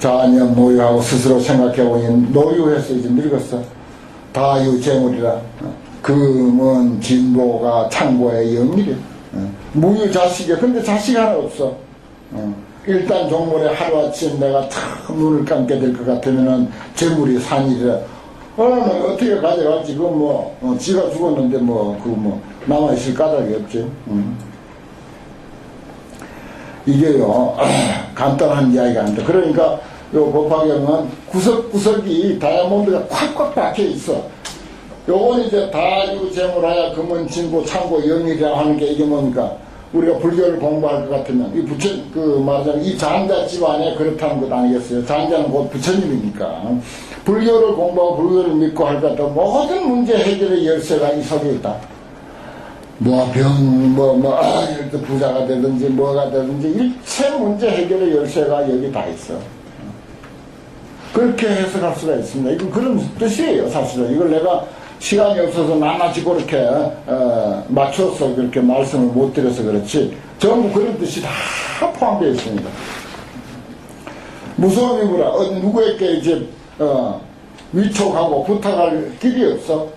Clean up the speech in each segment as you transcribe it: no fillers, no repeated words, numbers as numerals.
자녀 노유하고 스스로 생각해보니 노유해서 이제 늙었어. 다유재물이라. 금은 진보가 창고의 영일이야. 무유자식이야. 근데 자식 하나 없어. 일단 종물에 하루아침 내가 탁 눈을 감게 될 것 같으면은 재물이 산일이라. 어떻게 가져갈지, 그건 지가 죽었는데 남아있을 까닭이 없지. 이게요, 간단한 이야기가 아니다. 그러니까, 요 법화경은 구석구석이 다이아몬드가 콱콱 박혀 있어. 요건 이제 다유재물하여 금은 진보 창고 영일이라고 하는 게 이게 뭡니까? 우리가 불교를 공부할 것 같으면, 말하자면 이 장자 집안에 그렇다는 것 아니겠어요? 장자는 곧 부처님이니까. 불교를 공부하고 불교를 믿고 할 것 같다. 모든 문제 해결의 열쇠가 이 속에 있다. 부자가 되든지 뭐가 되든지 일체 문제 해결의 열쇠가 여기 다 있어. 그렇게 해석할 수가 있습니다. 이건 그런 뜻이에요, 사실은. 이걸 내가 시간이 없어서 낱낱이 그렇게 맞춰서 그렇게 말씀을 못 드려서 그렇지, 전부 그런 뜻이 다 포함되어 있습니다. 무서움이구나. 누구에게 이제 위촉하고 부탁할 길이 없어.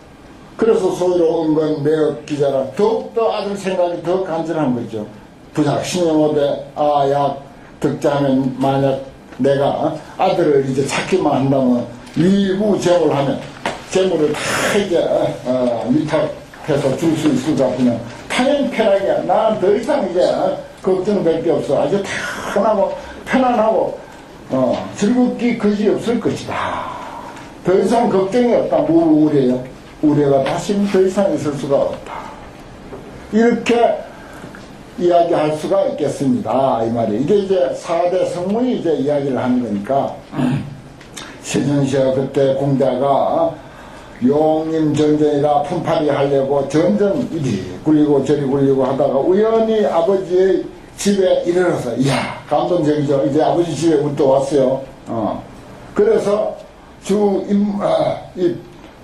그래서 소유로운 건 매업 기자라. 더욱더 아들 생각이 더 간절한 거죠. 부작 신영호대 득자하면 만약 내가 아들을 이제 찾기만 한다면 위무재물을 하면 재물을 다 이제 위탁해서 줄 수 있을 것 같으면 타연쾌락이야. 나는 더 이상 이제 걱정될 게 없어. 아주 편안하고 즐겁기 그지 없을 것이다. 더 이상 걱정이 없다. 무우려요. 우려가 다시 더 이상 있을 수가 없다. 이렇게 이야기할 수가 있겠습니다. 이 말이. 이게 이제 4대 성문이 이제 이야기를 하는 거니까, 세전시가 그때 공자가 용임 전쟁이라 품팔이 하려고 전전 이리 굴리고 저리 굴리고 하다가 우연히 아버지의 집에 이르러서, 이야, 감동적이죠. 이제 아버지 집에 또 왔어요. 그래서 이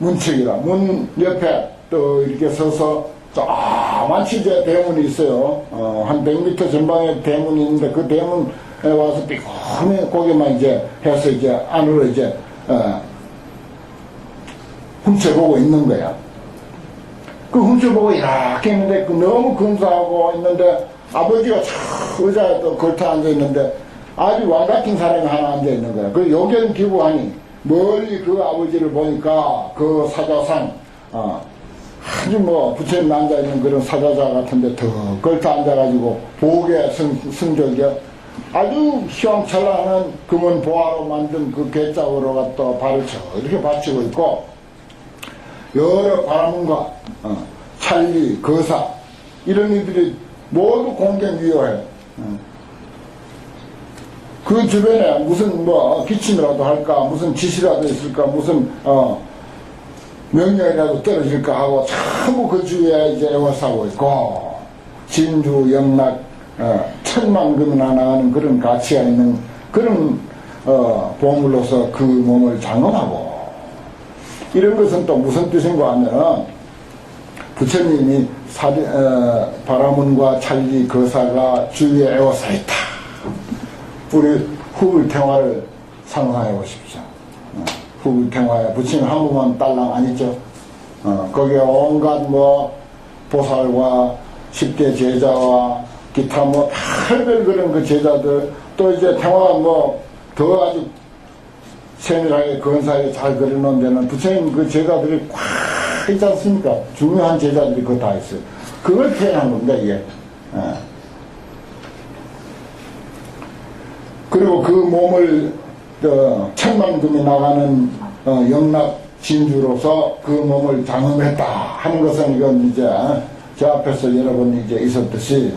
문책이라 문 옆에 또 이렇게 서서 조그만치 이제 대문이 있어요. 한 100m 전방에 대문이 있는데 그 대문에 와서 삐그하니 고개만 이제 해서 이제 안으로 이제 훔쳐보고 있는 거야. 그 훔쳐보고 이렇게 있는데 너무 근사하고 있는데 아버지가 의자에 또 걸터 앉아 있는데 아주 왕 같은 사람이 하나 앉아 있는 거야. 그 요견 기부하니 멀리 그 아버지를 보니까 그 사자상 아주 부처님 앉아있는 그런 사자자 같은데 더 걸터 앉아가지고 보게 승적이야. 아주 휘황찬란한 금은 보화로 만든 그 궤짝으로가 또 발을 이렇게 받치고 있고, 여러 바라문과 찰리, 거사 이런 이들이 모두 공경위호해. 그 주변에 무슨 기침이라도 할까, 무슨 지시라도 있을까, 무슨 명령이라도 떨어질까 하고 전부 그 주위에 이제 애워싸고 있고, 진주, 영락, 천만금이나 나가는 그런 가치가 있는 그런 보물로서 그 몸을 장엄하고, 이런 것은 또 무슨 뜻인가 하면 부처님이 바라문과 찰리, 거사가 주위에 애워싸 있다. 우리 후불탱화를 상상해 보십시오. 후불탱화에 부처님 한 분만 딸랑 아니죠. 거기에 온갖 보살과 10대 제자와 기타 별별 그런 그 제자들, 또 이제탱화가 더 아주 세밀하게 근사하게 잘 그려놓은 데는 부처님 그 제자들이 꽉 있지 않습니까? 중요한 제자들이 그거 다 있어요. 그걸 표현한 겁니다, 이게. 그리고 그 몸을 천만금이 나가는 영락 진주로서 그 몸을 장엄했다 하는 것은, 이건 이제 저 앞에서 여러 번 이제 있었듯이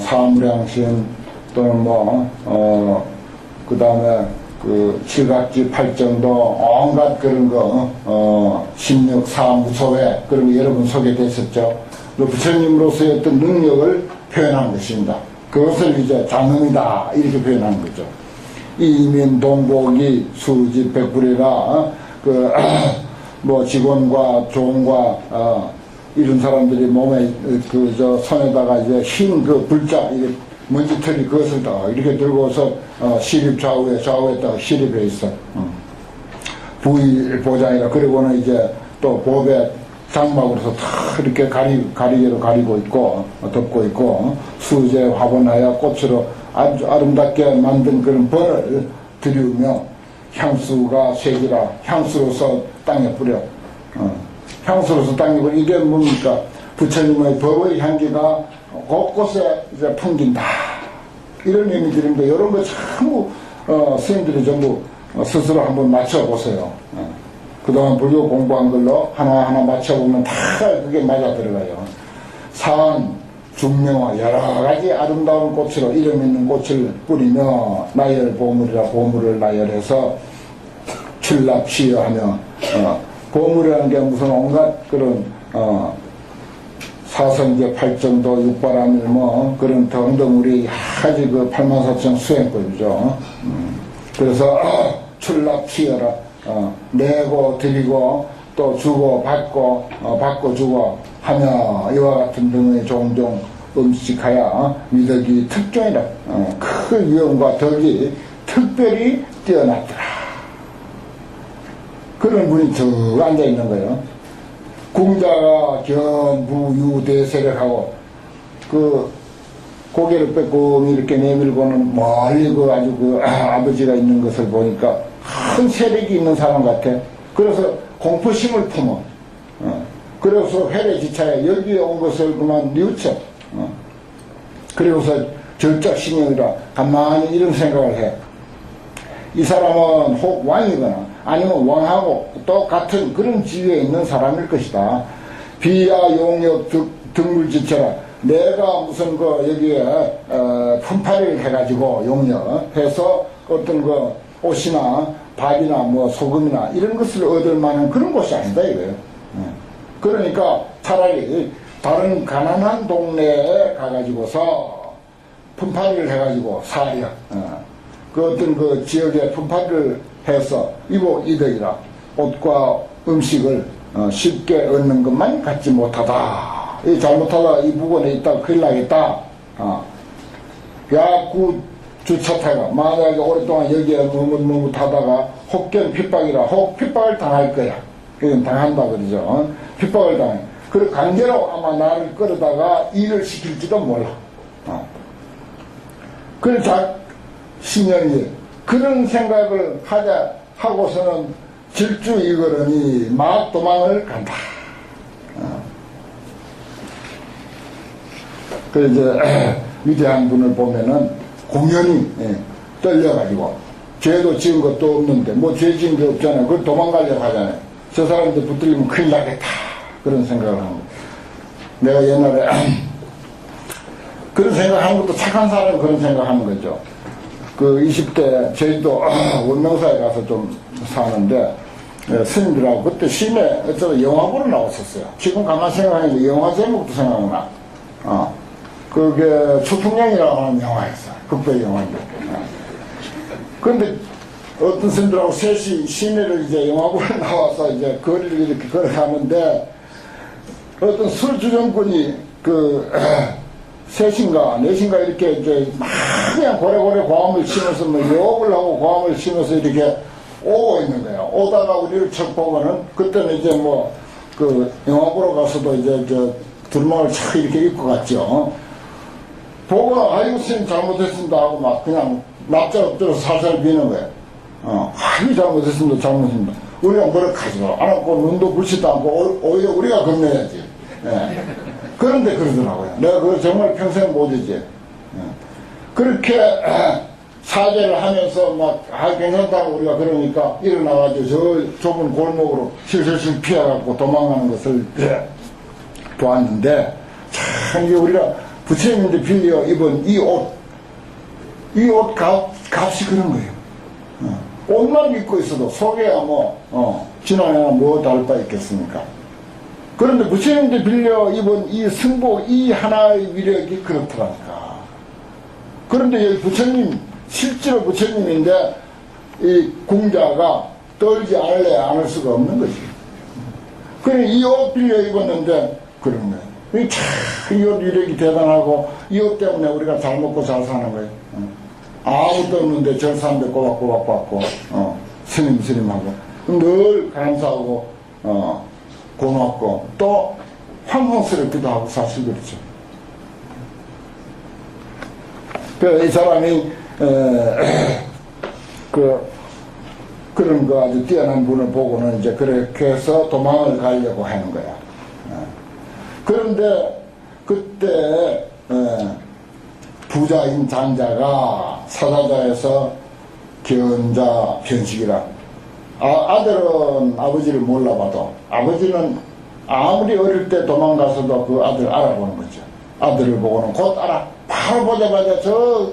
사무량신 또는 그 다음에 그 칠각지 팔정도 온갖 그런 거 16사 무소회 그런 거 여러 번 소개됐었죠. 부처님으로서의 어떤 능력을 표현한 것입니다. 그것을 이제 장엄이다 이렇게 표현하는 거죠. 이민 동복이 수지 백불이라 직원과 종과 이런 사람들이 몸에 손에다가 이제 흰 그 불자 먼지털이 그것을 다 이렇게 들고서 시립 좌우에다가 시립해 있어. 부의보장이라. 그리고는 이제 또 보배 장막으로서 다 이렇게 가리개로 가리고 있고 덮고 있고 수제 화분하여 꽃으로 아주 아름답게 만든 그런 벌을 드리우며 향수가 색이라 향수로서 땅에 뿌려. 향수로서 땅에 뿌려. 이게 뭡니까? 부처님의 법의 향기가 곳곳에 이제 풍긴다. 이런 의미들인데, 이런 거 전부, 스님들이 전부 스스로 한번 맞춰보세요. 그동안 불교 공부한 걸로 하나하나 맞춰보면 다 그게 맞아 들어가요. 산, 중명화, 여러 가지 아름다운 꽃으로 이름 있는 꽃을 뿌리며, 나열 보물이라 보물을 나열해서 출납시여하며, 보물이라는 게 무슨 온갖 그런, 사성제, 팔정도, 육바라밀, 그런 등등 우리 하지 그 84,000 수행법이죠. 그래서, 출납치여라. 내고 드리고, 또 주고 받고, 받고 주고 하며, 이와 같은 등의 종종 음식하여 미덕이 특종이라. 그 유형과 덕이 특별히 뛰어났더라. 그런 분이 저 앉아있는 거예요. 공자가 견부유대세력하고 그 고개를 빼고 이렇게 내밀고는 멀리 그 아주 그 아버지가 있는 것을 보니까 큰 세력이 있는 사람 같아. 그래서 공포심을 품어. 그래서 회례지차에 여기에 온 것을 그만 뉘우쳐. 그리고서 절작신경이라 가만히 이런 생각을 해. 이 사람은 혹 왕이거나 아니면 왕하고 똑같은 그런 지위에 있는 사람일 것이다. 비야 용역 등물지체라. 내가 무슨 그 여기에 품팔이를 해가지고 용역해서 어떤 그 옷이나 밥이나 뭐 소금이나 이런 것을 얻을 만한 그런 곳이 아니다 이거예요. 그러니까 차라리 다른 가난한 동네에 가가지고서 품팔이를 해가지고 살이야. 그 어떤 그 지역에 품팔이를 해서 이덕이라. 옷과 음식을 쉽게 얻는 것만 갖지 못하다. 이 잘못하다 이 부근에 있다가 큰일 나겠다. 야구 주차타가 만약에 오랫동안 여기에 머뭇머뭇하다가 혹견 핍박이라 혹 핍박을 당할 거야. 이건 당한다 그러죠. 핍박을 당해. 그 강제로 아마 나를 끌어다가 일을 시킬지도 몰라. 그래서 신령이 그런 생각을 하고서는 질주 이거러니 막 도망을 간다. 그 이제 위대한 분을 보면은 공연히 떨려가지고 죄도 지은 것도 없는데 뭐 죄 지은 게 없잖아요. 그걸 도망가려고 하잖아요. 저 사람들 붙들리면 큰일 나겠다. 그런 생각을 하는 거예요. 내가 옛날에 그런 생각하는 것도 착한 사람은 그런 생각하는 거죠. 그 20대 제주도 원명사에 가서 좀 사는데 스님들하고 그때 시내 어쩌다 영화 보러 나왔었어요. 지금 가만 생각하니까 영화 제목도 생각나. 그게 추풍령이라고 하는 영화였어. 극배 영화인데. 그런데 어떤 스님들하고 셋이 시내를 이제 영화 보러 나와서 이제 거리를 이렇게 걸어가는데 어떤 술주정꾼이 셋인가 넷인가 이렇게 이제 막 그냥 고래고래 고함을 치면서 뭐 욕을 하고 고함을 치면서 이렇게 오고 있는 거예요. 오다가 우리를 척 보고는 그때는 이제 뭐 그 영화 보러 가서도 이제 두루마을 착 이렇게 입고 갔죠. 보고 아이고 스님 잘못했습니다 하고 막 그냥 납작 엎드려서 살살 비는 거예요. 아이고 잘못했습니다 잘못했습니다. 우리가 뭐라 하지 마. 안 하고 눈도 불치도 않고 오히려 우리가 겁내야지. 예. 그런데 그러더라고요. 내가 그걸 정말 평생 못 잊지. 그렇게 사죄를 하면서 막 괜찮다고 우리가 그러니까 일어나가지고 저 좁은 골목으로 실실실 피해갖고 도망가는 것을 보았는데 참 이게 우리가 부처님한테 빌려 입은 이 옷 값이 그런 거예요. 옷만 입고 있어도 속에야 지난해나 뭐 다를 바 있겠습니까? 그런데 부처님한테 빌려 입은 이 승복 이 하나의 위력이 그렇더라니까. 그런데 여기 부처님 실제로 부처님인데 이 공자가 떨지 않을 수가 없는 거지. 그래 이 옷 빌려 입었는데 그런 거예요. 이것 위력이 대단하고 이것 때문에 우리가 잘 먹고 잘 사는 거예요. 아무것도 없는데 절사한데 꼬박꼬박 받고 스님하고 늘 감사하고 고맙고 또 황송스럽기도 하고 사실 그렇죠. 그래서 이 사람이 그런 거 아주 뛰어난 분을 보고는 이제 그렇게 해서 도망을 가려고 하는 거야. 그런데 그때 부자인 장자가 사자자에서 견자 변식이라 아들은 아버지를 몰라봐도 아버지는 아무리 어릴 때 도망가서도 그 아들 알아보는 거죠. 아들을 보고는 곧 알아. 바로 보자마자 저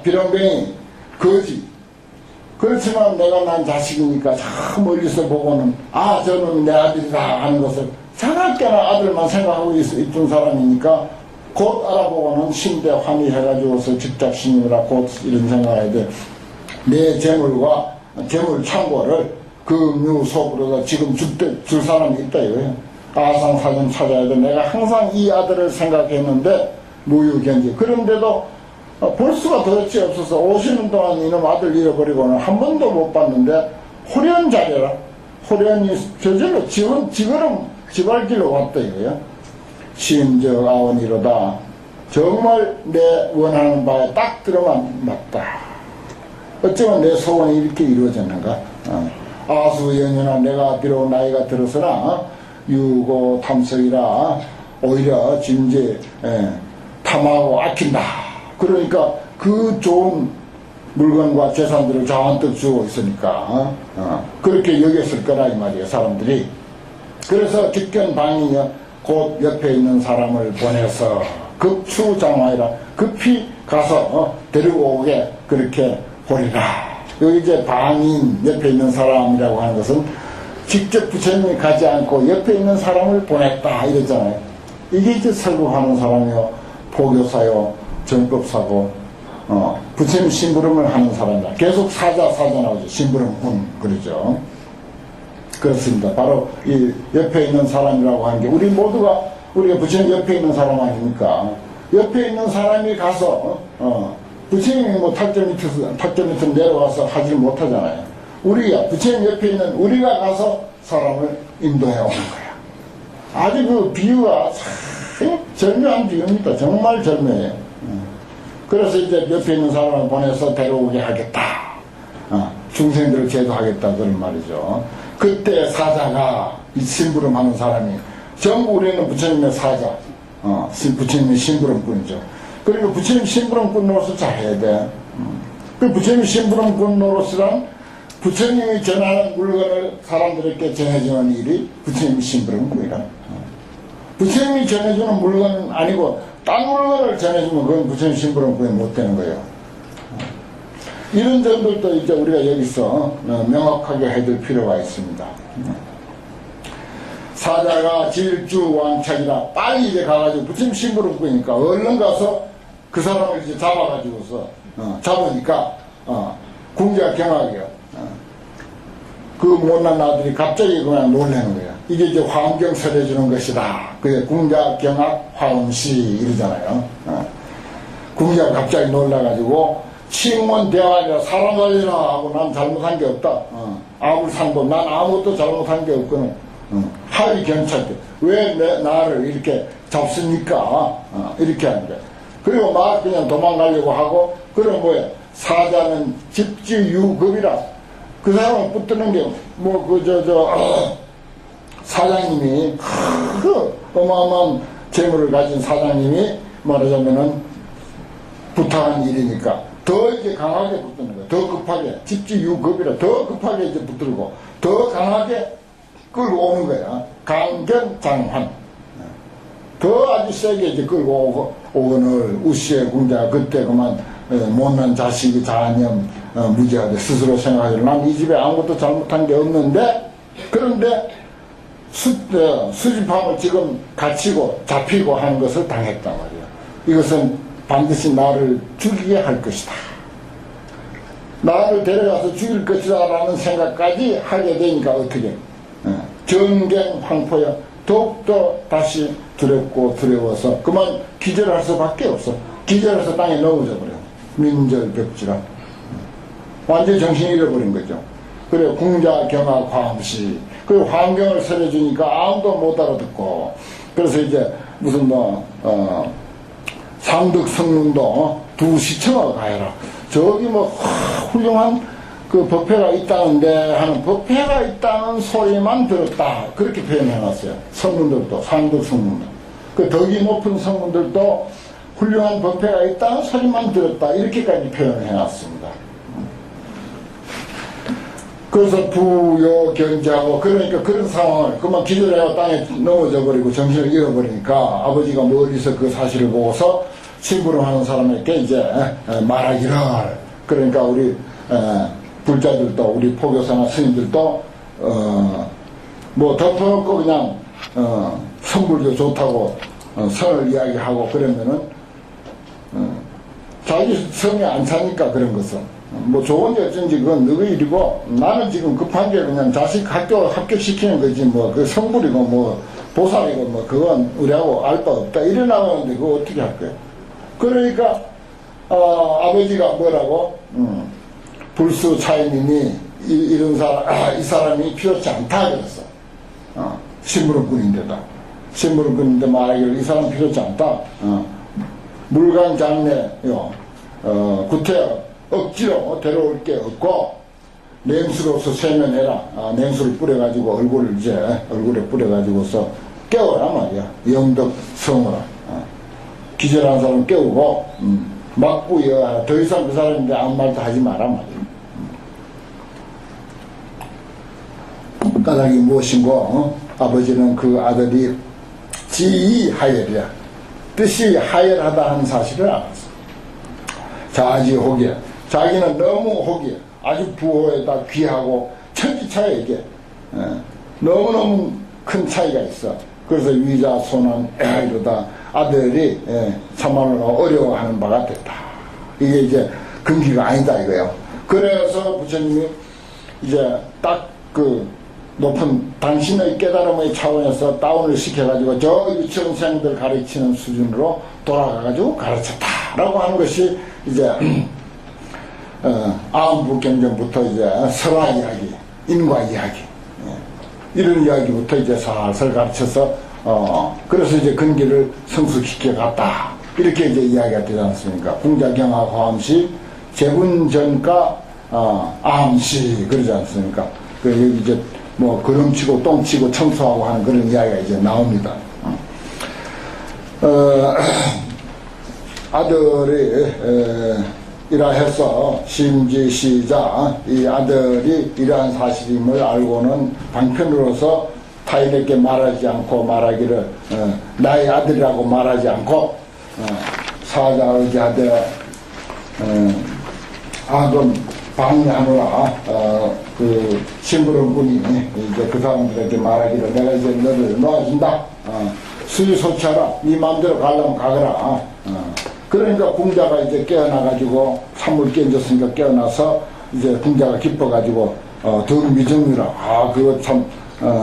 비렁뱅이 거지. 그렇지만 내가 난 자식이니까 저 멀리서 보고는 저는 내 아들이다 하는 것을 생각게나 아들만 생각하고 있던 사람이니까 곧 알아보고는 심대 환희해가지고서 직작신임이라 곧 이런 생각해야 돼. 내 재물과 재물 창고를 금유속으로 지금 줄 사람이 있다 이거예요. 아상사전 찾아야 돼. 내가 항상 이 아들을 생각했는데 무유견지. 그런데도 볼 수가 도대체 없어서 50년 동안 이놈 아들 잃어버리고는 한 번도 못 봤는데 호련자리라. 호련이 저절로 지그럼 지발길로 왔다 이거예요. 심적 아원이로다. 정말 내 원하는 바에 딱 들어만 맞다. 어쩌면 내 소원이 이렇게 이루어졌는가. 아수연연아 내가 비록 나이가 들어서나 유고 탐색이라 오히려 지금 이제 탐하고 아낀다. 그러니까 그 좋은 물건과 재산들을 잔뜩 주고 있으니까 그렇게 여겼을 거라 이 말이에요 사람들이. 그래서 직견방이여 곧 옆에 있는 사람을 보내서 급추장화이라 급히 가서 데리고 오게 그렇게 보리라. 여기 이제 방인 옆에 있는 사람이라고 하는 것은 직접 부처님이 가지 않고 옆에 있는 사람을 보냈다 이랬잖아요. 이게 이제 설국하는 사람이요 포교사요 정법사고 부처님 심부름을 하는 사람이다. 계속 사자 나오죠. 심부름꾼 그러죠. 그렇습니다. 바로 이 옆에 있는 사람이라고 하는 게 우리 모두가 우리가 부처님 옆에 있는 사람 아닙니까? 옆에 있는 사람이 가서 부처님이 뭐 탁전 밑에서 내려와서 하지 못하잖아요. 우리가 부처님 옆에 있는 우리가 가서 사람을 인도해 오는 거야. 아주 그 비유가 참 절묘한 비유입니다. 정말 절묘해요. 그래서 이제 옆에 있는 사람을 보내서 데려오게 하겠다. 중생들을 제도하겠다 그런 말이죠. 그때 사자가 이 심부름하는 사람이 전부 우리는 부처님의 사자, 부처님의 심부름꾼이죠. 그리고 부처님 심부름꾼 노릇을 잘해야 돼. 그 부처님 심부름꾼 노릇이란 부처님이 전하는 물건을 사람들에게 전해주는 일이 부처님 심부름꾼이라. 부처님이 전해주는 물건은 아니고 딴 물건을 전해주면 그건 부처님 심부름꾼이 못 되는 거예요. 이런 점들도 이제 우리가 여기서 명확하게 해둘 필요가 있습니다. 사자가 질주왕착이라 빨리 이제 가가지고 부처님 심부름꾼이니까 얼른 가서 그 사람을 이제 잡아가지고서 잡으니까 궁자가 경악이요. 그 못난 아들이 갑자기 그냥 놀라는 거야. 이게 이제 화엄경 설해주는 것이다. 그게 궁자 경악 화엄시 이러잖아요. 궁자가 갑자기 놀라가지고 칭원 대화니라 사람 살리라 하고 난 잘못한 게 없다. 아무상도 난 아무것도 잘못한 게 없거든. 하위 경찰 때 왜 나를 이렇게 잡습니까? 이렇게 하는 거야. 그리고 막 그냥 도망가려고 하고 그럼 뭐야 사자는 집지유급이라 그 사람을 붙드는 게 뭐 사장님이 그 어마어마한 재물을 가진 사장님이 말하자면은 부탁한 일이니까 더 이제 강하게 붙드는 거야. 더 급하게 집지유급이라 더 급하게 이제 붙들고 더 강하게 끌고 오는 거야. 강견장환 더 아주 세게 이제 끌고 오거늘 우시의 궁자가 그때 그만 못난 자식이 자녀 무지가 돼 스스로 생각하기로 난 이 집에 아무것도 잘못한 게 없는데 그런데 수집함을 지금 갇히고 잡히고 하는 것을 당했단 말이야. 이것은 반드시 나를 죽이게 할 것이다. 나를 데려가서 죽일 것이다 라는 생각까지 하게 되니까 어떻게 전갱 황포야 더욱더 다시 두렵고 두려워서 그만 기절할 수밖에 없어. 기절해서 땅에 넘어져 버려. 민절벽지라. 완전히 정신이 잃어버린 거죠. 그래 궁자 경하 과음시. 그리고 환경을 설해주니까 아무도 못 알아듣고. 그래서 이제 무슨 상득 성문도 두 시청을 가해라. 저기 훌륭한 그 법회가 있다는데 하는 법회가 있다는 소리만 들었다. 그렇게 표현해놨어요. 성문들도 상득 성문도. 그 덕이 높은 성문들도 훌륭한 법회가 있다는 소리만 들었다. 이렇게까지 표현을 해놨습니다. 그래서 부여 견제하고 그러니까 그런 상황을 그만 기절해가 땅에 넘어져 버리고 정신을 잃어버리니까 아버지가 멀리서 그 사실을 보고서 심부름하는 사람에게 이제 말하기를 그러니까 우리 불자들도 우리 포교사나 스님들도 덮어놓고 그냥 성불도 좋다고 성을 이야기하고 그러면은 자기 성에 안 차니까 그런 것은 좋은지 어쩐지 그건 너희 일이고 나는 지금 급한 게 그냥 자식 학교 합격시키는 거지 그 성불이고 보살이고 그건 우리하고 알 바 없다 이래 나가는데 그거 어떻게 할 거야. 그러니까 아버지가 뭐라고 불수 차이님이 이런 사람 이 사람이 필요치 않다 그랬어. 심부름꾼인데다 심부름꾼인데 말하기를 이 사람 필요치 않다. 물간 장례요 구태 억지로 데려올 게 없고 냉수로서 세면해라. 냉수를 뿌려가지고 얼굴에 뿌려가지고서 깨워라 말이야. 영덕 성어라. 기절한 사람 깨우고 막부여 더 이상 그 사람인데 아무 말도 하지 마라 말이야. 까닭이 무엇인고 아버지는 그 아들이 지하열이야. 뜻이 하열하다 하는 사실을 알았어. 자지호기야. 자기는 너무 호기야. 아주 부호에다 귀하고 천지차이야 이게. 너무너무 큰 차이가 있어. 그래서 위자 소난 이러다 아들이 참말로 어려워하는 바가 됐다. 이게 이제 금기가 아니다 이거예요. 그래서 부처님이 이제 딱 그 높은 당신의 깨달음의 차원에서 다운을 시켜가지고 저 유치원생들 가르치는 수준으로 돌아가가지고 가르쳤다라고 하는 것이 이제 아음부경전부터 이제 설화 이야기, 인과 이야기 이런 이야기부터 이제 살살 가르쳐서 그래서 이제 근기를 성숙시켜 갔다 이렇게 이제 이야기가 되지 않습니까? 궁자경하 화엄시 재분전가 아함시 그러지 않습니까? 그 여기 이제 걸음치고 똥치고 청소하고 하는 그런 이야기가 이제 나옵니다. 아들이 이라 해서 심지시자 이 아들이 이러한 사실임을 알고는 방편으로서 타인에게 말하지 않고 말하기를 나의 아들이라고 말하지 않고 사자의지하되 아금 방해하느라 그 심부름꾼이 이제 그 사람들에게 말하기를 내가 이제 너를 놓아준다. 수유소치하라. 네 마음대로 가려면 가거라. 그러니까 궁자가 이제 깨어나가지고 산물 깨졌으니까 깨어나서 이제 궁자가 기뻐가지고 더 미정유라. 그거 참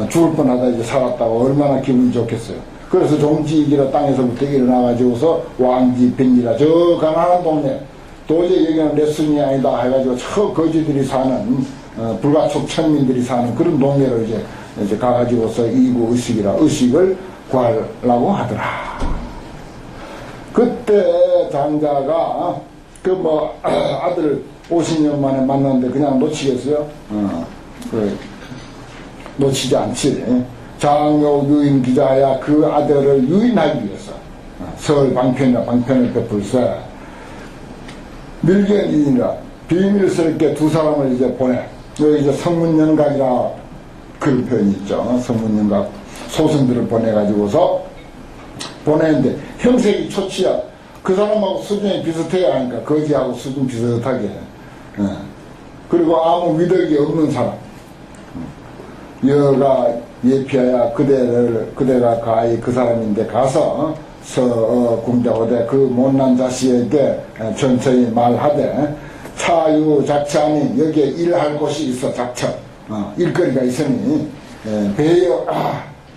죽을 뻔하다 이제 살았다고 얼마나 기분이 좋겠어요. 그래서 종지이기라 땅에서부터 일어나가지고서 왕지빈이라 저 가난한 동네 도저히 여기는 내 순이 아니다 해가지고 저 거지들이 사는 불가촉 천민들이 사는 그런 동네로 이제 가가지고서 이구 의식이라 의식을 구하려고 하더라. 그때 장자가 아들 50년 만에 만났는데 그냥 놓치겠어요? 놓치지 않지. 장요 유인 기자야 그 아들을 유인하기 위해서 설 방편을 베풀세 밀견인이라 비밀스럽게 두 사람을 이제 보내. 여기 이제 성문연각이라 그런 표현이 있죠. 성문연각 소승들을 보내가지고서 보내는데 형색이 초치야. 그 사람하고 수준이 비슷해야 하니까 거지하고 수준 비슷하게. 그리고 아무 위덕이 없는 사람. 여가 예피하야 그대가 가히 그 사람인데 가서 궁자호대 그 못난 자식에게 천천히 말하되 차유 작차니 여기에 일할 곳이 있어. 작차 일거리가 있으니 배여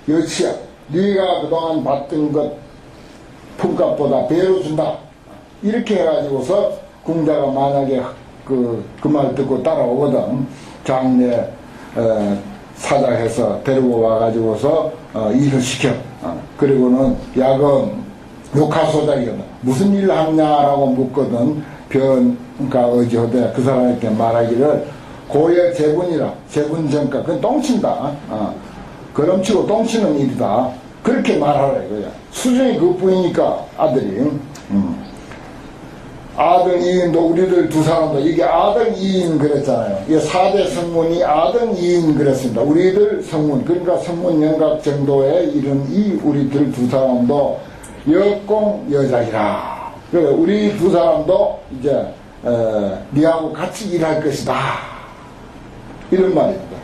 여치야 네가 그동안 받던 것 품값보다 배로 준다. 이렇게 해가지고서 궁자가 만약에 그 말 듣고 따라오거든. 장례 사자해서 데리고 와가지고서 일을 시켜. 그리고는 야금 욕하소작이거든. 무슨 일 하냐라고 묻거든. 변가 어지호대 그 사람에게 말하기를 고의 재분이라. 재분정가. 그건 똥친다. 그럼치고 똥치는 일이다. 그렇게 말하라 이거야. 수준이 그뿐이니까 아들이. 아들 이인도 우리들 두 사람도 이게 아들 이인 그랬잖아요. 이게 4대 성문이 아들 이인 그랬습니다. 우리들 성문 그러니까 성문 영각 정도에 이른 이 우리들 두 사람도 여공 여자이라. 그래 우리 두 사람도 이제 니하고 같이 일할 것이다. 이런 말입니다.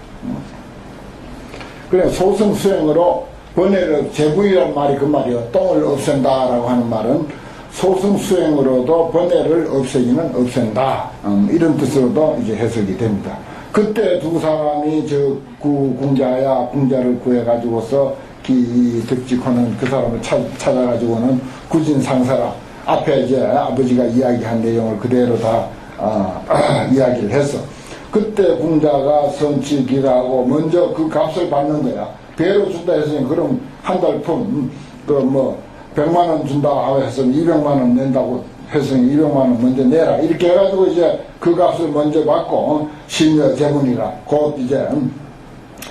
그래 소승수행으로 번뇌를 제부이란 말이 그 말이요. 똥을 없앤다라고 하는 말은 소승수행으로도 번뇌를 없애기는 없앤다. 이런 뜻으로도 이제 해석이 됩니다. 그때 두 사람이 저 궁자야 궁자를 구해가지고서 기득직하는 그 사람을 찾아가지고는 구진상사라 앞에 이제 아버지가 이야기한 내용을 그대로 다 이야기를 했어. 그때 궁자가 성취기가하고 먼저 그 값을 받는 거야. 배로 준다 했으니 그럼 한 달 품 그 뭐 100만원 준다고 했으면 200만원 낸다고 했으니 200만원 먼저 내라. 이렇게 해가지고 이제 그 값을 먼저 받고 신여 재문이라 곧 이제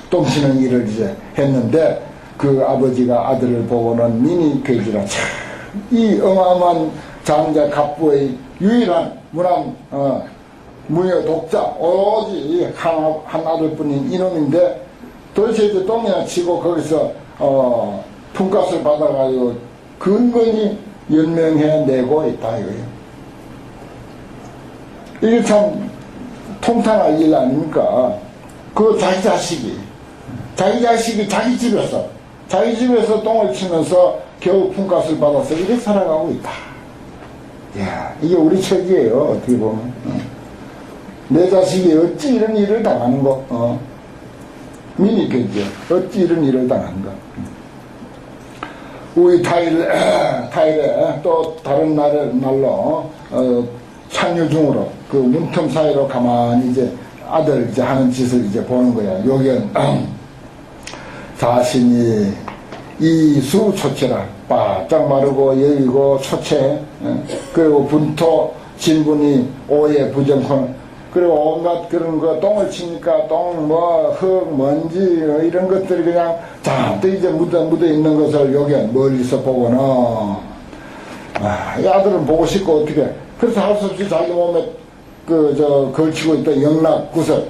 똥치는 일을 이제 했는데 그 아버지가 아들을 보고는 민이 괴지라 참 이 어마어마한 장자 갑부의 유일한 문안 무여 독자 오로지 한 아들뿐인 이놈인데 도대체 이제 똥이나 치고 거기서 품값을 받아가지고 근근히 연명해내고 있다 이거예요. 이게 참 통탄할 일 아닙니까? 그 자기 자식이 자기 집에서 똥을 치면서 겨우 품값을 받아서 이렇게 살아가고 있다. 이야, 이게 우리 책이에요. 어떻게 보면 내 자식이 어찌 이런 일을 당하는 거 미니겠죠. 어찌 이런 일을 당하는가. 우리 타일에 또 다른 날로 창유 중으로 그 문틈 사이로 가만히 이제 아들 이제 하는 짓을 이제 보는 거야. 여기는 자신이 이수 초체라 바짝 마르고 여의고 초체 그리고 분토 진분이 오해 부정권 그리고 온갖 그런 거 똥을 치니까 똥 뭐 흙 먼지 이런 것들이 그냥 잔뜩 이제 묻어 있는 것을 여기 멀리서 보고는 이 아들은 보고 싶고 어떻게 그래서 할 수 없이 자기 몸에 걸치고 있던 영락 구석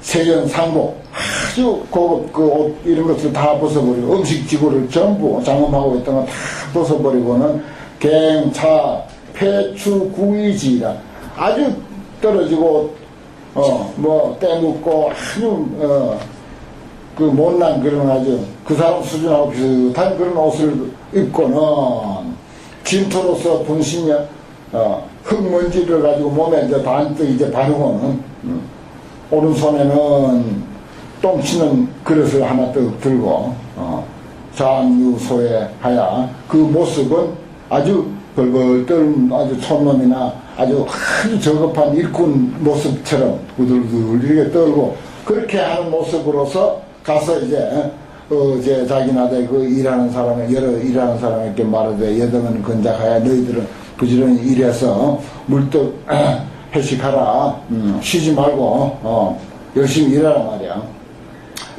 세련 상복 아주 고급 그 옷 이런 것을 다 벗어버리고 음식 지구를 전부 장엄하고 있던 거 다 벗어버리고는 갱차 폐추 구이지라 아주 떨어지고 뭐 떼묻고 아주 그 못난 그런 아주 그 사람 수준하고 비슷한 그런 옷을 입고는 진토로서 분신이야 흙먼지를 가지고 몸에 이제 반뜩 이제 바르고는 오른손에는 똥치는 그릇을 하나 떡 들고 장유소에 하야 그 모습은 아주 벌벌 떨 아주 촌놈이나 아주 저급한 일꾼 모습처럼 우들우들 이렇게 떨고 그렇게 하는 모습으로서 가서 이제 자기 나라에 그 일하는 사람에 여러 일하는 사람에게 말하되 여등은 건작하야 너희들은 부지런히 일해서 물떡 회식하라 쉬지 말고 열심히 일하란 말이야.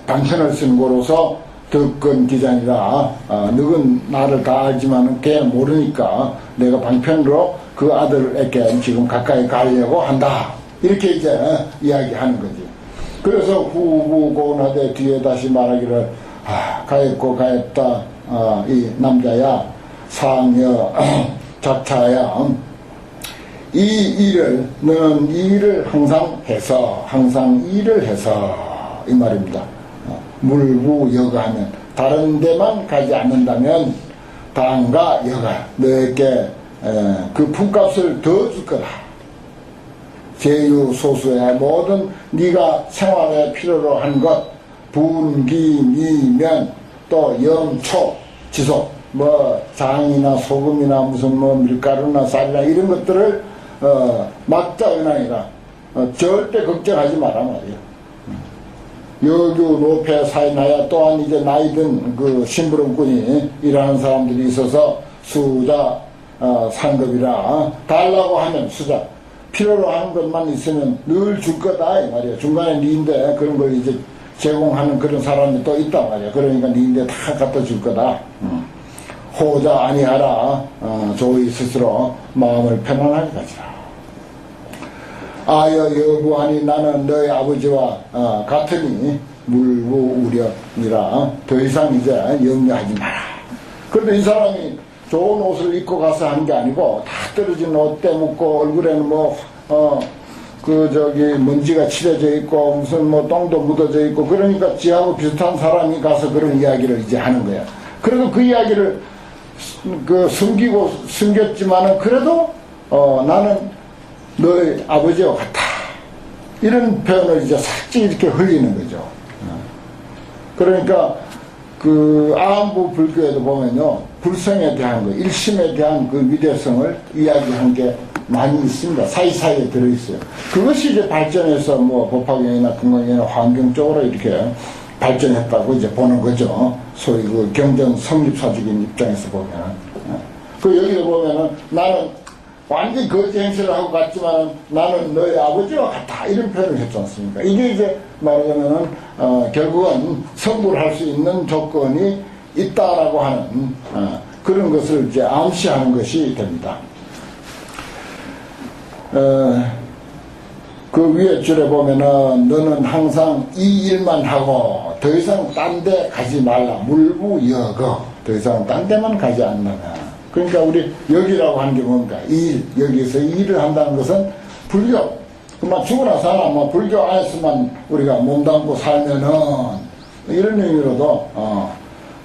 방편을 쓴 거로서 덕건 기장이라 너는 나를 다 알지만 걔는 모르니까 내가 방편으로 그 아들에게 지금 가까이 가려고 한다. 이렇게 이제 이야기하는 거지. 그래서 후부고나대 뒤에 다시 말하기를 가엾고 가엾다 이 남자야 상여 작차야 이 일을 너는 이 일을 항상 일을 해서 이 말입니다. 물부여가 하면 다른 데만 가지 않는다면 당과 여가 너에게 그 품값을 더 줄 거다. 제유소수의 모든 네가 생활에 필요로 한 것 분기미면 또 염초, 지속, 뭐 장이나 소금이나 무슨 뭐 밀가루나 쌀이나 이런 것들을 막자은하니라 절대 걱정하지 마라 말이야. 여주 노폐 사인하여 또한 이제 나이든 그 심부름꾼이 일하는 사람들이 있어서 수자 상급이라 달라고 하면 수자 필요로 하는 것만 있으면 늘 줄 거다 이 말이야. 중간에 니인데 그런 걸 이제 제공하는 그런 사람이 또 있단 말이야. 그러니까 니인데 다 갖다 줄 거다. 호자 아니하라. 조의 스스로 마음을 편안하게 가지라. 아여 여구하니 나는 너의 아버지와 같으니 물구우려니라. 더 이상 이제 염려하지 마라. 그런데 이 사람이 좋은 옷을 입고 가서 하는 게 아니고 다 떨어진 옷 떼묻고 얼굴에는 먼지가 칠해져 있고 무슨 똥도 묻어져 있고 그러니까 지하고 비슷한 사람이 가서 그런 이야기를 이제 하는 거야. 그래도 그 이야기를 숨겼지만은 그래도 나는 너의 아버지와 같아. 이런 표현을 이제 살짝 이렇게 흘리는 거죠. 그러니까 그 아한부 불교에도 보면요, 불성에 대한 거, 일심에 대한 그 위대성을 이야기한 게 많이 있습니다. 사이사이에 들어있어요. 그것이 이제 발전해서 뭐 법화경이나 금강경이나 환경 쪽으로 이렇게 발전했다고 이제 보는 거죠. 소위 그 경전 성립사적인 입장에서 보면은. 그 여기도 보면은 나는 완전히 거지 행세를 하고 갔지만 나는 너의 아버지와 같아. 이런 표현을 했지 않습니까? 이게 이제 말하자면은, 결국은 성불을 할 수 있는 조건이 있다라고 하는, 그런 것을 이제 암시하는 것이 됩니다. 그 위에 줄에 보면은 너는 항상 이 일만 하고 더 이상 딴 데 가지 말라. 물부여거. 더 이상 딴 데만 가지 않는다. 그러니까 우리 여기라고 하는 게 뭔가 일, 여기서 일을 한다는 것은 불교. 그만 죽으나 사나 뭐 불교 안에서만 우리가 몸담고 살면은 이런 의미로도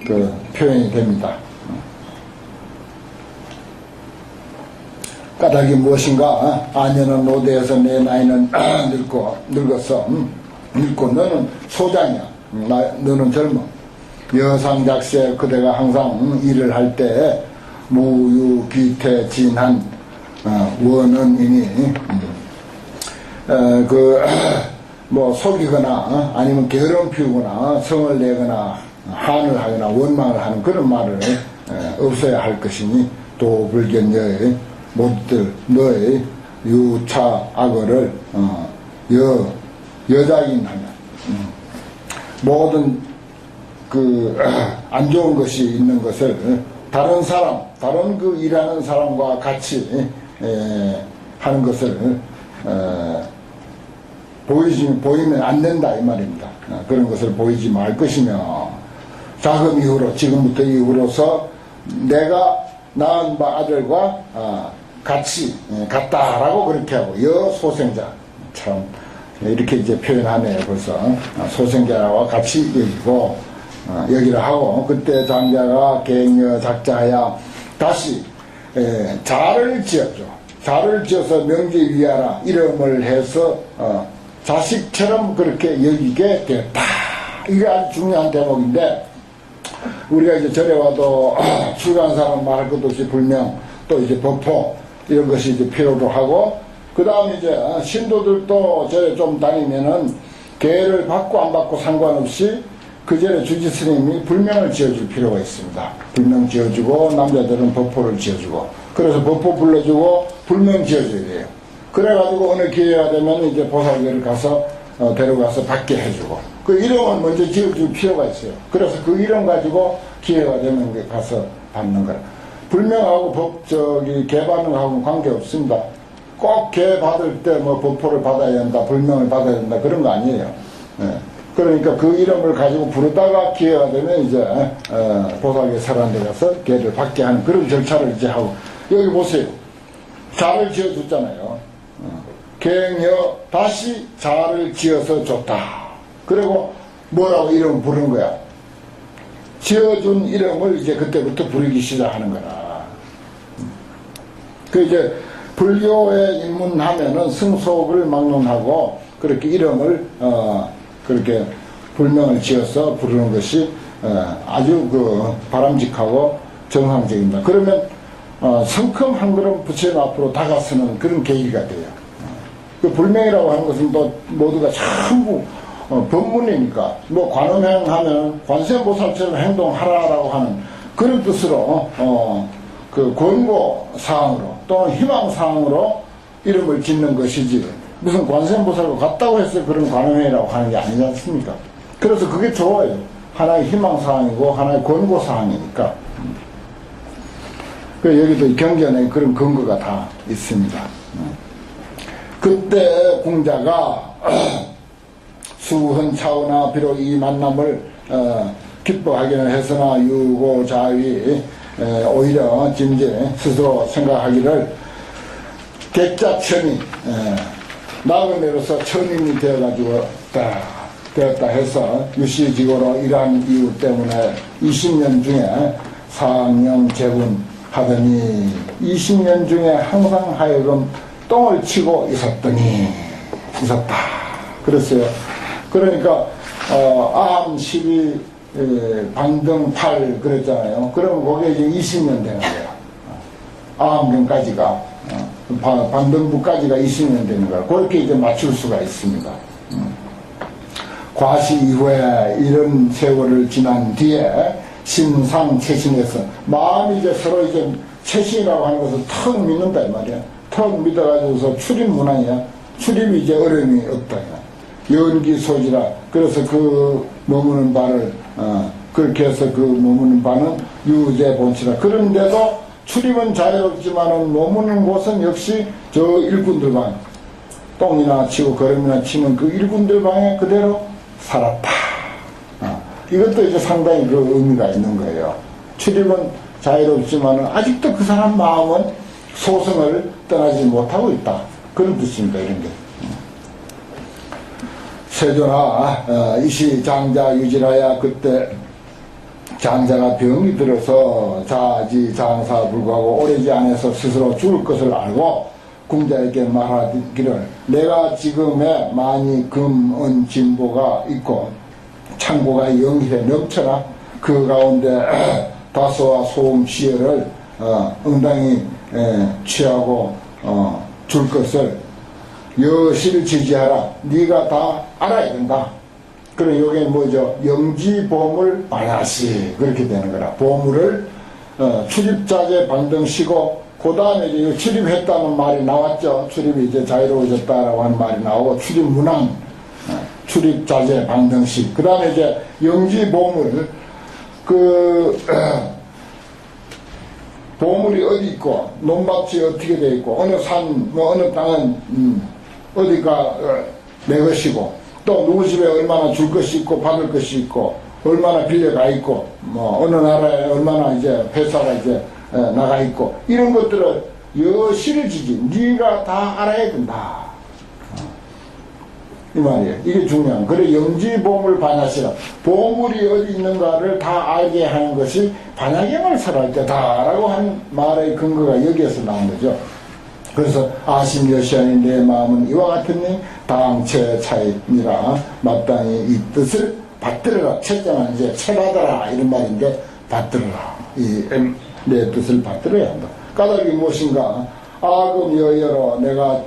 그 표현이 됩니다. 까닭이 무엇인가? 아녀는 노대에서 내 나이는 늙었어. 늙고 너는 소장이야. 너는 젊어. 여상작세 그대가 항상 일을 할 때 무유기태진한 원언이니 속이거나 아니면 게으름 피우거나 성을 내거나 한을 하거나 원망을 하는 그런 말을 없어야 할 것이니 또 불견여의 모두들 너의 유차 악어를 여자인하면 모든 안 좋은 것이 있는 것을 다른 그 일하는 사람과 같이 하는 것을 보이면 안 된다 이 말입니다. 그런 것을 보이지 말 것이며 자금 이후로 지금부터 이후로서 내가 낳은 바 아들과 같이 같다라고 그렇게 하고 여소생자 참 이렇게 이제 표현하네요. 벌써 소생자와 같이 여기고 여기를 하고 그때 장자가 계행여 작자하야 다시 자를 지어줘. 자를 지어서 명제위하라 이름을 해서 자식처럼 그렇게 여기게 되었다. 이게 아주 중요한 대목인데 우리가 이제 절에 와도 출가한 사람 말할 것도 없이 불명 또 이제 법포 이런 것이 이제 필요로 하고 그 다음에 이제 신도들도 절에 좀 다니면은 계를 받고 안 받고 상관없이 그 전에 주지스님이 불명을 지어줄 필요가 있습니다. 불명 지어주고 남자들은 법포를 지어주고 그래서 법포 불러주고 불명 지어줘야 돼요. 그래가지고 어느 기회가 되면 이제 보살교를 가서 데려가서 받게 해주고 그 이름을 먼저 지어줄 필요가 있어요. 그래서 그 이름 가지고 기회가 되면 가서 받는 거라. 불명하고 개 받는 거하고는 관계없습니다. 꼭 개 받을 때 뭐 법포를 받아야 된다, 불명을 받아야 된다 그런 거 아니에요. 그러니까 그 이름을 가지고 부르다가 기회가 되면 이제 보살교 사람들 가서 개를 받게 하는 그런 절차를 이제 하고 여기 보세요. 자를 지어줬잖아요. 계행여 다시 자를 지어서 줬다. 그리고 뭐라고 이름 부르는 거야? 지어준 이름을 이제 그때부터 부르기 시작하는 거라. 그 이제 불교에 입문하면은 승속을 막론하고 그렇게 이름을 그렇게 불명을 지어서 부르는 것이 아주 그 바람직하고 정상적입니다. 그러면 성큼 한 걸음 부처님 앞으로 다가서는 그런 계기가 돼요. 그 불명이라고 하는 것은 또 모두가 전부 법문이니까 뭐 관음행하면 관세음보살처럼 행동하라라고 하는 그런 뜻으로 그 권고사항으로 또는 희망사항으로 이름을 짓는 것이지 무슨 관세음보살과 같다고 해서 그런 관음행이라고 하는 게 아니지 않습니까? 그래서 그게 좋아요. 하나의 희망사항이고 하나의 권고사항이니까. 여기도 경전에 그런 근거가 다 있습니다. 그때 공자가 수헌 차오나 비록 이 만남을 기뻐하기는 했으나 유고자위 오히려 짐제 스스로 생각하기를 객자천이 나그네로서 천인이 되어가지고 되었다 해서 유시지고로 일한 이유 때문에 20년 중에 상영재군 하더니 20년 중에 항상 하여금 똥을 치고 있었다. 그랬어요. 그러니까 암 12 방등 8 그랬잖아요. 그러면 그게 이제 20년 되는 거야. 암경까지가 방등부까지가 20년 되는 거야. 그렇게 이제 맞출 수가 있습니다. 과시 이후에 이런 세월을 지난 뒤에 심상체신해서 마음이 이제 서로 이제 체신이라고 하는 것을 턱 믿는다 이 말이야. 턱 믿어가지고서 출입문항이야. 출입이 이제 어려움이 없다. 연기소지라. 그래서 그 머무는 바를 그렇게 해서 그 머무는 바는 유재본치라. 그런데도 출입은 자유롭지만은 머무는 곳은 역시 저 일꾼들 방 똥이나 치고 걸음이나 치는 그 일꾼들 방에 그대로 살았다. 이것도 이제 상당히 그 의미가 있는 거예요. 출입은 자유롭지만은 아직도 그 사람 마음은 소승을 떠나지 못하고 있다. 그런 뜻입니다. 이런 게. 세존아 이시 장자 유지라야. 그때 장자가 병이 들어서 자지 장사 불구하고 오래지 않아서 스스로 죽을 것을 알고 궁자에게 말하기를 내가 지금에 많이 금은 진보가 있고 창고가 영일에 넘쳐라. 그 가운데 다소와 소음 지혜를 응당히 취하고 줄 것을 여실 지지하라. 네가 다 알아야 된다. 그럼 요게 뭐죠? 영지보물 반야시 그렇게 되는 거라. 보물을 출입자재 방등시고 그 다음에 이제 출입했다는 말이 나왔죠. 출입이 이제 자유로워졌다라고 하는 말이 나오고 출입문항 출입자재 방등식. 그 다음에 이제 영지보물 보물이 어디 있고 논밭이 어떻게 되어 있고 어느 산 뭐 어느 땅은 어디가 내 것이고 또 누구 집에 얼마나 줄 것이 있고 받을 것이 있고 얼마나 빌려가 있고 뭐 어느 나라에 얼마나 이제 회사가 이제 나가 있고 이런 것들을 여실을 지지 네가 다 알아야 된다. 이 말이에요. 이게 중요한. 그래 영지보물 반야시라. 보물이 어디 있는가를 다 알게 하는 것이 반야경을 설할 때다라고 하는 말의 근거가 여기에서 나온 거죠. 그래서 아심여시하니 내 마음은 이와 같으니 당체 차이니라. 마땅히 이 뜻을 받들어라. 채자는 이제 채받아라 이런 말인데 받들어라. 내 뜻을 받들어야 한다. 까닭이 무엇인가? 아금 여여로 내가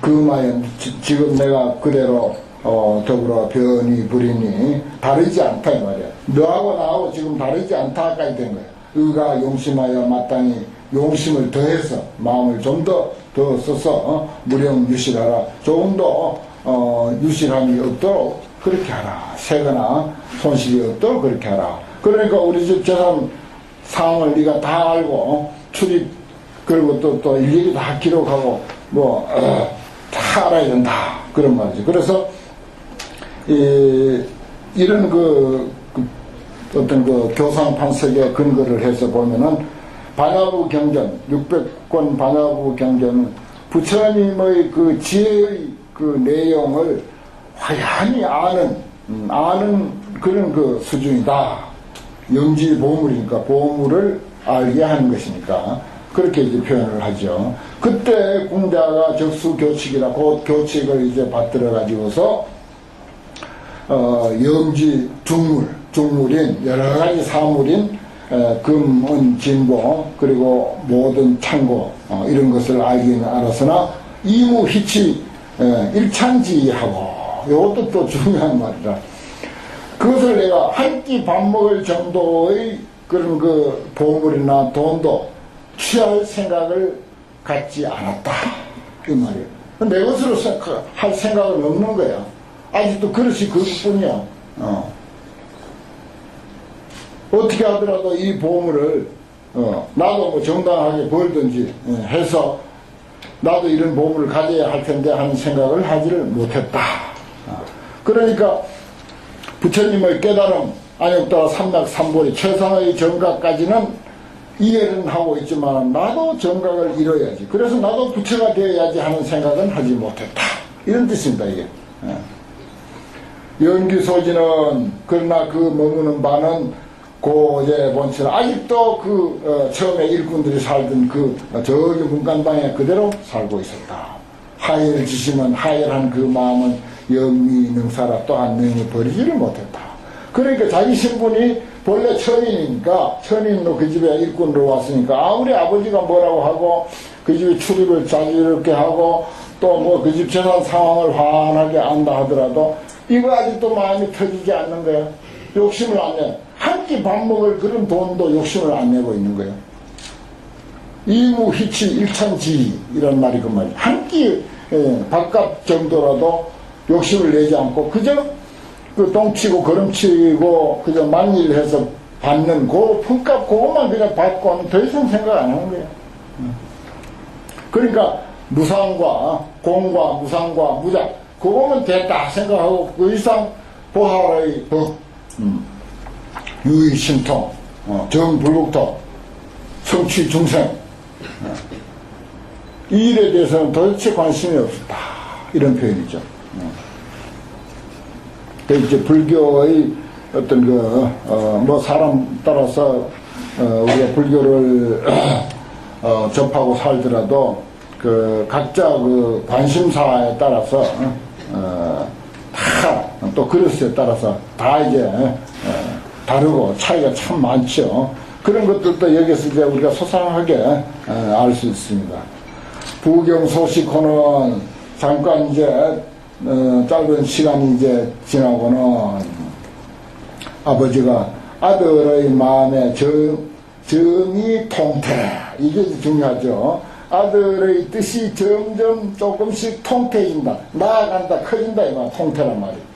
금하여 지금 내가 그대로 더불어 변이 부리니 다르지 않다 이 말이야. 너하고 나하고 지금 다르지 않다까지 된 거야. 의가 용심하여 마땅히 용심을 더해서 마음을 좀 더 써서 무령 유실하라. 조금 더 유실함이 없도록 그렇게 하라. 세거나 손실이 없도록 그렇게 하라. 그러니까 우리 집 재산 상황을 네가 다 알고 출입 그리고 또 일일이 다 기록하고 다 알아야 된다. 그런 말이죠. 그래서, 이런 어떤 교상 판석에 근거를 해서 보면은, 반야부 경전, 600권 반야부 경전은 부처님의 그 지혜의 그 내용을 화연히 아는 그런 그 수준이다. 영지 보물이니까, 보물을 알게 하는 것이니까. 그렇게 이제 표현을 하죠. 그때 공자가 적수 교칙이라 그 교칙을 이제 받들어 가지고서 영지 중물인 여러 가지 사물인 금, 은, 진보 그리고 모든 창고 이런 것을 알기는 알았으나 이무희치 일찬지하고 이것도 또 중요한 말이라 그것을 내가 한 끼 밥 먹을 정도의 그런 그 보물이나 돈도 취할 생각을 갖지 않았다 이 말이에요. 내 것으로 할 생각은 없는 거야. 아직도 그릇이 그것뿐이야. 어떻게 하더라도 이 보물을 나도 뭐 정당하게 벌든지 해서 나도 이런 보물을 가져야 할 텐데 하는 생각을 하지를 못했다. 그러니까 부처님의 깨달음 안욕따라 삼락삼보리 최상의 정각까지는 이해는 하고 있지만 나도 정각을 이뤄야지. 그래서 나도 부처가 되어야지 하는 생각은 하지 못했다. 이런 뜻입니다. 이게. 연기소지는 그러나 그 머무는 바는 고제 본처럼 아직도 처음에 일꾼들이 살던 저기 문간방에 그대로 살고 있었다. 하예를 지시면 하예한 그 마음은 영미 능사라 또한 능히 버리지를 못했다. 그러니까 자기 신분이 본래 천인이니까 천인으로 그 집에 일꾼으로 왔으니까 아무리 아버지가 뭐라고 하고 그 집에 출입을 자유롭게 하고 또 뭐 그 집 재산 상황을 환하게 안다 하더라도 이거 아직도 마음이 터지지 않는 거야. 욕심을 안 내. 한 끼 밥 먹을 그런 돈도 욕심을 안 내고 있는 거예요. 이무희치 일천지 이런 말이 그 말이에요. 한 끼 밥값 정도라도 욕심을 내지 않고 그저 그 똥치고 걸음치고 그저 만일해서 받는 그 품값 그것만 그냥 받고는 더 이상 생각 안 하는 거예요. 그러니까 무상과 공과 무상과 무작 그거면 됐다 생각하고 그 이상 보살의 법 유의신통 정불국토 성취중생 이 일에 대해서는 도대체 관심이 없었다 이런 표현이죠. 이제 불교의 어떤 뭐 사람 따라서 우리가 불교를 접하고 살더라도 각자 관심사에 따라서 다 또 그릇에 따라서 다 이제 다르고 차이가 참 많죠. 그런 것들도 여기서 이제 우리가 소상하게 알 수 있습니다. 부경 소식호는 잠깐 이제 짧은 시간이 이제 지나고는 아버지가 아들의 마음에 정이 통태 이게 중요하죠. 아들의 뜻이 점점 조금씩 통태해진다. 나아간다. 커진다. 이 말 통태란 말이에요.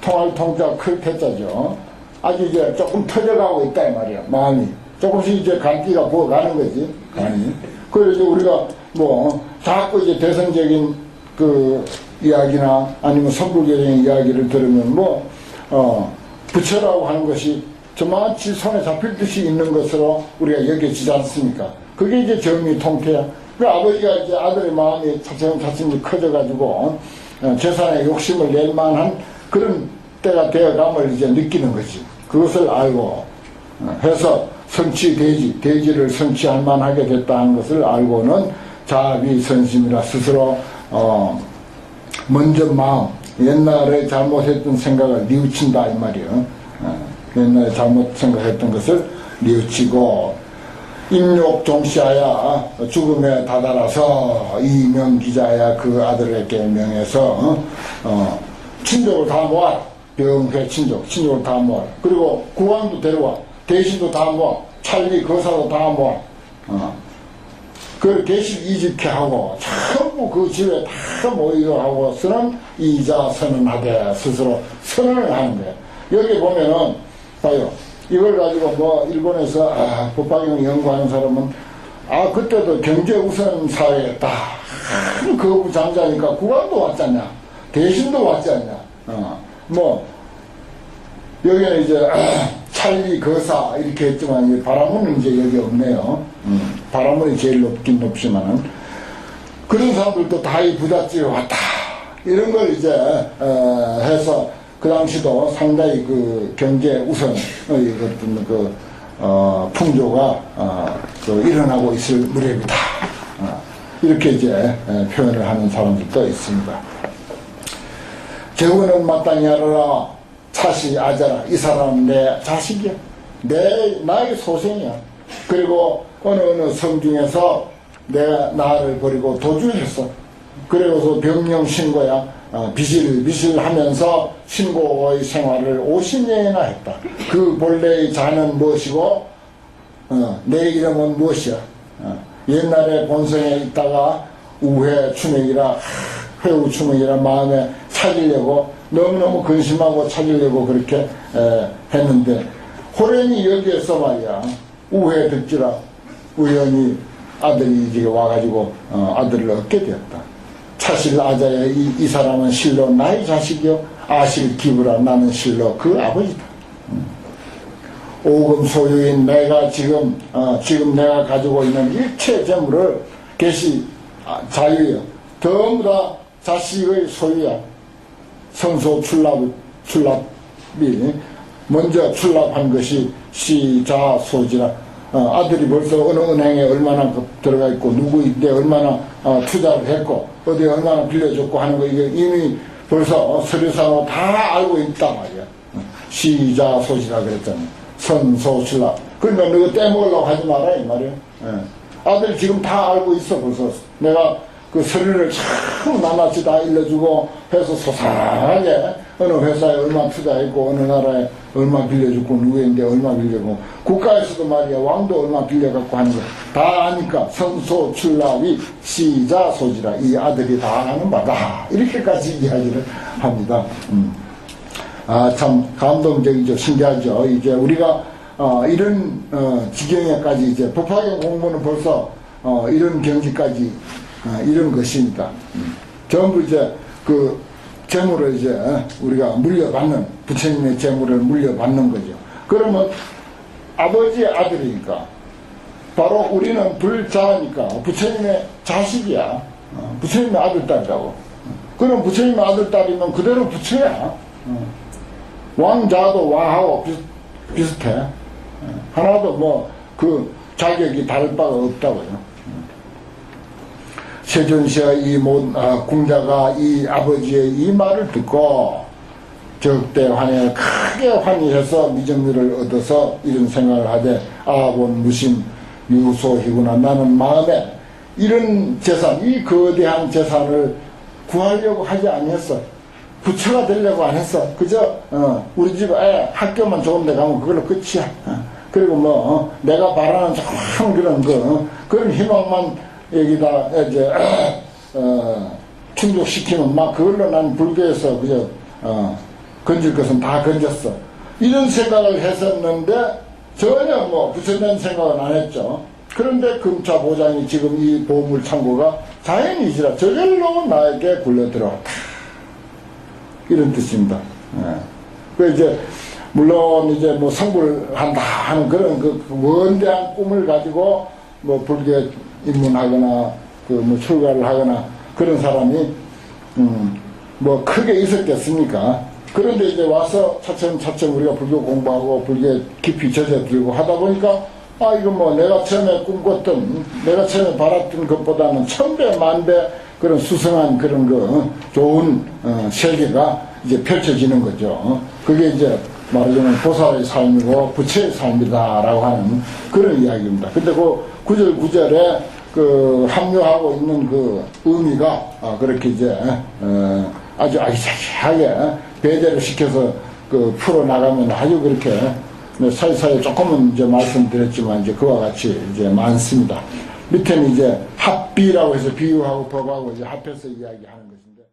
통할 통자 클 태자죠. 아주 이제 조금 터져가고 있다 이 말이야. 마음이 조금씩 이제 간기가 부어가는 거지. 간이. 그래서 우리가 뭐 자꾸 이제 대선적인 이야기나 아니면 선불교적인 이야기를 들으면 부처라고 하는 것이 저마치 손에 잡힐 듯이 있는 것으로 우리가 여겨지지 않습니까? 그게 이제 정이 통태야. 그 아버지가 이제 아들의 마음이 차츰차츰 커져가지고 재산에 욕심을 낼 만한 그런 때가 되어감을 이제 느끼는 거지. 그것을 알고 해서 대지를 성취할 만하게 됐다는 것을 알고는 자비선심이라 스스로 먼저 마음 옛날에 잘못했던 생각을 뉘우친다 이 말이에요. 옛날에 잘못 생각했던 것을 뉘우치고 임욕종시하야 죽음에 다다라서 이명기자야 그 아들에게 명해서 친족을 다 모아 병회 친족을 다 모아 그리고 국왕도 데려와 대신도 다 모아 찰리 거사도 다 모아 그 대신 이직해 하고 전부 그 집에 다 모이고 하고서는 이자 선언하되 스스로 선언을 하는 거예요. 여기 보면은 봐요. 이걸 가지고 일본에서 법화경 연구하는 사람은 그때도 경제 우선 사회였다. 거부장자니까 국왕도 왔잖냐 대신도 왔잖냐 여기는 이제 찰리 거사 이렇게 했지만 바라문은 이제 여기 없네요. 바라문이 제일 높긴 높지만은 그런 사람들도 다 이 부잣집에 왔다 이런 걸 이제 해서 그 당시도 상당히 경제 우선의 어떤 풍조가 일어나고 있을 무렵이다. 이렇게 이제 표현을 하는 사람들도 있습니다. 재원은 마땅히 하라. 차시 아자라. 이 사람은 내 자식이야. 나의 소생이야. 그리고 어느 성 중에서 내가 나를 버리고 도주했어. 그래서 병령 신고야. 비실 하면서 신고의 생활을 50년이나 했다. 그 본래의 자는 무엇이고, 내 이름은 무엇이야. 옛날에 본성에 있다가 우회 추명이라, 회우 추명이라 마음에 찾으려고, 너무너무 근심하고 찾으려고 그렇게 했는데, 호련이 여기에서 말이야, 우회 듣지라, 우연히 아들이 이제 와가지고, 아들을 얻게 되었다. 차실 아자야, 이 사람은 실로 나의 자식이요. 아실 기브라, 나는 실로 그 아버지다. 오금 소유인 내가 지금 내가 가지고 있는 일체 재물을 자유요. 전부 다 자식의 소유야. 성소 출납이 먼저 출납한 것이 시자소지라. 아들이 벌써 어느 은행에 얼마나 들어가 있고 누구인데 얼마나 투자를 했고 어디에 얼마나 빌려줬고 하는 거 이게 이미 벌써 서류상으로 다 알고 있단 말이야. 시자소지라 그랬잖아. 선소출납. 그러니까 너가 떼먹으려고 하지 마라 이 말이야. 아들 지금 다 알고 있어 벌써. 내가 그 서류를 참 나눠지 다 일러주고 해서 소상하게 어느 회사에 얼마 투자했고 어느 나라에 얼마 빌려주고 누구인데 얼마 빌려고 국가에서도 말이야 왕도 얼마 빌려갖고 하는 거 다 아니까 선소출납이 시자소지라. 이 아들이 다 아는 바다. 이렇게까지 이야기를 합니다. 참 감동적이죠. 신기하죠. 이제 우리가 이런 지경에까지 이제 법화경 공부는 벌써 이런 경지까지 이런 것입니다. 전부 이제 그 재물을 이제 우리가 물려받는, 부처님의 재물을 물려받는 거죠. 그러면 아버지의 아들이니까 바로 우리는 불자니까 부처님의 자식이야. 부처님의 아들딸이라고. 그럼 부처님의 아들딸이면 그대로 부처야. 왕자도 왕하고 비슷해. 하나도 뭐 그 자격이 다를 바가 없다고요. 세존시의 이 공자가 이 아버지의 이 말을 듣고 적대 환희에 크게 환희해서 미정리를 얻어서 이런 생각을 하되 아본 무심 유소희구나. 나는 마음에 이런 재산, 이 거대한 재산을 구하려고 하지 않았어. 부처가 되려고 안 했어. 그저 우리 집 애 학교만 좋은 데 가면 그걸로 끝이야. 그리고 뭐 내가 바라는 좋은 그런 희망만 여기다 이제 충족시키면 막 그걸로 난 불교에서 그저 건질 것은 다 건졌어. 이런 생각을 했었는데 전혀 뭐 부처된 생각은 안 했죠. 그런데 금차 보장이 지금 이 보물 창고가 자연이시라 저절로 나에게 굴러 들어왔다. 이런 뜻입니다. 그 이제 물론 이제 뭐 성불을 한다 하는 그런 그 원대한 꿈을 가지고 뭐 불교에 입문하거나 그 뭐 출가를 하거나 그런 사람이 뭐 크게 있었겠습니까? 그런데 이제 와서 차츰 우리가 불교 공부하고 불교에 깊이 젖어들고 하다 보니까 이거 뭐 내가 처음에 꿈꿨던 내가 처음에 바랐던 것보다는 천배 만배 그런 수성한 그런 거 좋은 세계가 이제 펼쳐지는 거죠. 그게 이제 말하자면 보살의 삶이고 부처의 삶이다라고 하는 그런 이야기입니다. 근데 그 구절에 그 합류하고 있는 그 의미가 그렇게 이제 아주 아기자기하게 배제를 시켜서 그 풀어나가면 아주 그렇게 사이사이 조금은 이제 말씀드렸지만 이제 그와 같이 이제 많습니다. 밑에는 이제 합비라고 해서 비유하고 법하고 이제 합해서 이야기하는 것인데.